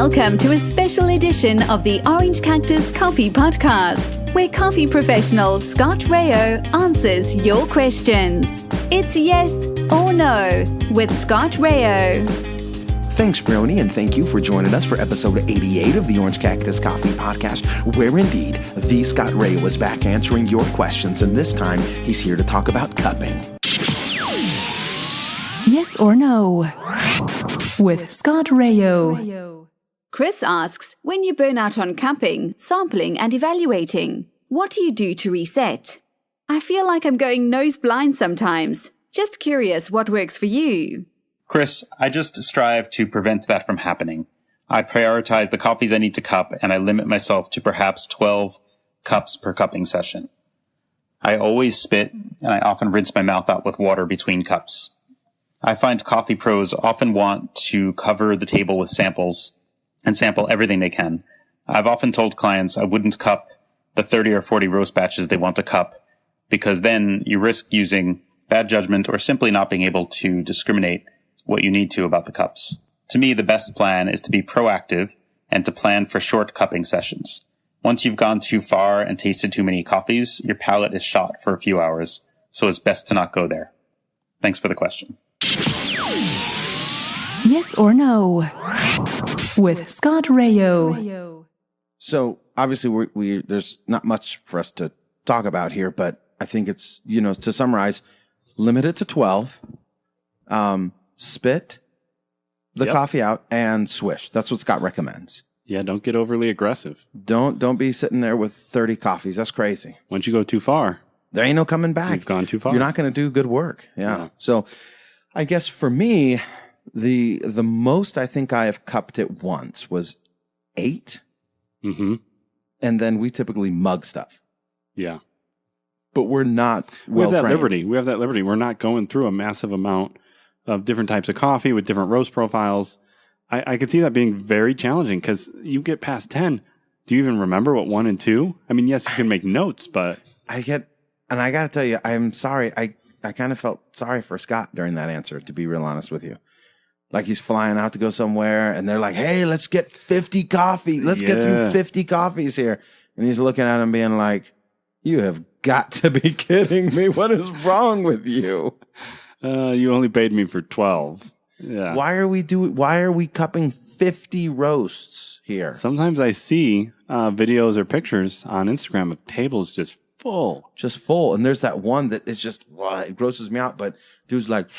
Welcome to a special edition of the Orange Cactus Coffee Podcast, where coffee professional Scott Rayo answers your questions. It's yes or no with Scott Rayo. Thanks, Brony, and thank you for joining us for episode 88 of the Orange Cactus Coffee Podcast, where indeed the Scott Rayo is back answering your questions, and this time he's here to talk about cupping. Yes or no with Scott Rayo. Chris asks, when you burn out on cupping, sampling and evaluating, what do you do to reset? I feel like I'm going nose blind sometimes. Just curious what works for you. Chris, I just strive to prevent that from happening. I prioritize the coffees I need to cup, and I limit myself to perhaps 12 cups per cupping session. I always spit, and I often rinse my mouth out with water between cups. I find coffee pros often want to cover the table with samples and sample everything they can. I've often told clients I wouldn't cup the 30 or 40 roast batches they want to cup, because then you risk using bad judgment or simply not being able to discriminate what you need to about the cups. To me, the best plan is to be proactive and to plan for short cupping sessions. Once you've gone too far and tasted too many coffees, your palate is shot for a few hours, so it's best to not go there. Thanks for the question. Yes or no with Scott Rayo. So obviously we there's not much for us to talk about here, but I think it's, to summarize, limit it to 12, spit the coffee out and swish. That's what Scott recommends. Yeah, don't get overly aggressive. Don't be sitting there with 30 coffees. That's crazy. Once you go too far, there ain't no coming back. You've gone too far. You're not going to do good work. Yeah. So I guess for me, the most I think I have cupped it once was 8. Mm-hmm. And then we typically mug stuff. Yeah. But we're not well trained. We have that liberty. We're not going through a massive amount of different types of coffee with different roast profiles. I could see that being very challenging because you get past 10. Do you even remember what 1 and 2? I mean, yes, you can make notes, but and I got to tell you, I'm sorry. I kind of felt sorry for Scott during that answer, to be real honest with you. Like he's flying out to go somewhere and they're like, hey, let's get 50 coffee. Let's get through 50 coffees here. And he's looking at him being like, you have got to be kidding me. What is wrong with you? You only paid me for 12. Yeah. Why are we cupping 50 roasts here? Sometimes I see videos or pictures on Instagram of tables just full. And there's that one that is just, it grosses me out. But dude's like,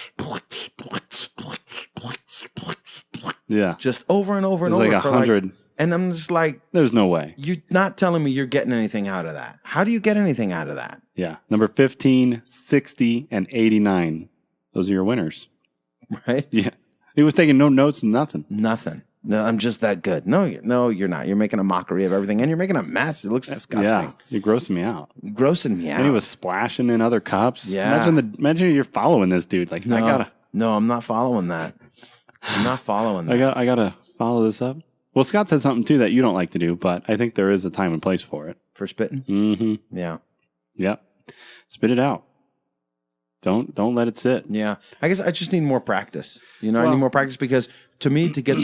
yeah, just over and over and over. Like 100. And I'm just like, there's no way. You're not telling me you're getting anything out of that. How do you get anything out of that? Yeah. Number 15, 60, and 89. Those are your winners. Right? Yeah. He was taking no notes and nothing. Nothing. No, I'm just that good. No, you're not. You're making a mockery of everything, and you're making a mess. It looks disgusting. Yeah, you're grossing me out. And he was splashing in other cups. Yeah. Imagine you're following this dude. Like, no, I'm not following that. I gotta follow this up. Well, Scott said something too that you don't like to do, but I think there is a time and place for it. For spitting? Mm-hmm. Yeah. Yeah. Spit it out. Don't let it sit. Yeah. I guess I just need more practice. I need more practice because to me, to get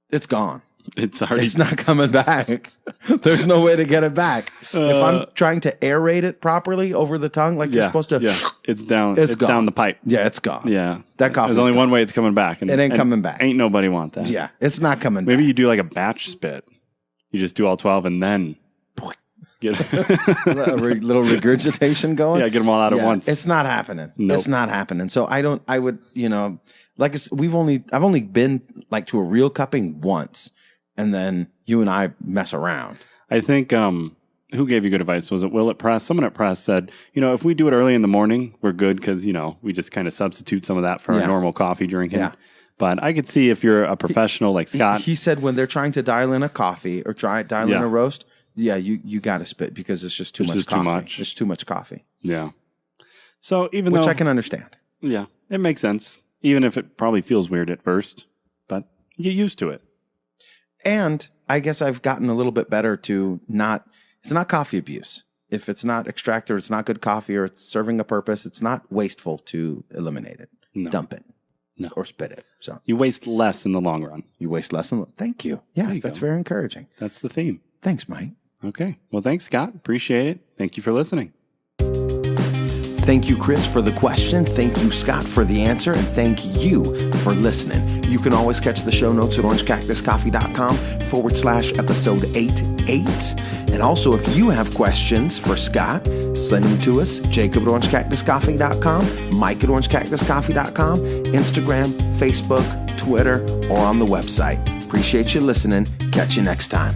it's gone. It's not coming back. There's no way to get it back. If I'm trying to aerate it properly over the tongue, like you're supposed to, it's down. It's down the pipe. Yeah, it's gone. Yeah, that coffee. There's only one way it's coming back. And it ain't coming back. Ain't nobody want that. Yeah, it's not coming back. Maybe you do like a batch spit. You just do all 12 and then get a little regurgitation going. Yeah, get them all out at once. It's not happening. Nope. It's not happening. So I would, like I've only been like to a real cupping once. And then you and I mess around. I think, who gave you good advice? Was it Will at Press? Someone at Press said, if we do it early in the morning, we're good because, we just kind of substitute some of that for our normal coffee drinking. Yeah. But I could see if you're a professional like Scott. He said when they're trying to dial in a coffee or dial in a roast, you got to spit because it's just too much coffee. It's too much coffee. Yeah. So Which I can understand. Yeah, it makes sense. Even if it probably feels weird at first, but you get used to it. And I guess I've gotten a little bit better to it's not coffee abuse. If it's not extractor, it's not good coffee, or it's serving a purpose, it's not wasteful to eliminate it. No. Dump it. No. or spit it. So You waste less in the long run. you waste less than. Thank you. Yes, you that's go. very encouraging. That's the theme. Thanks, Mike. Okay. Well, thanks, Scott. Appreciate it. Thank you for listening. Thank you, Chris, for the question. Thank you, Scott, for the answer. And thank you for listening. You can always catch the show notes at orangecactuscoffee.com/episode 88. And also, if you have questions for Scott, send them to us. Jacob at orangecactuscoffee.com, Mike at orangecactuscoffee.com, Instagram, Facebook, Twitter, or on the website. Appreciate you listening. Catch you next time.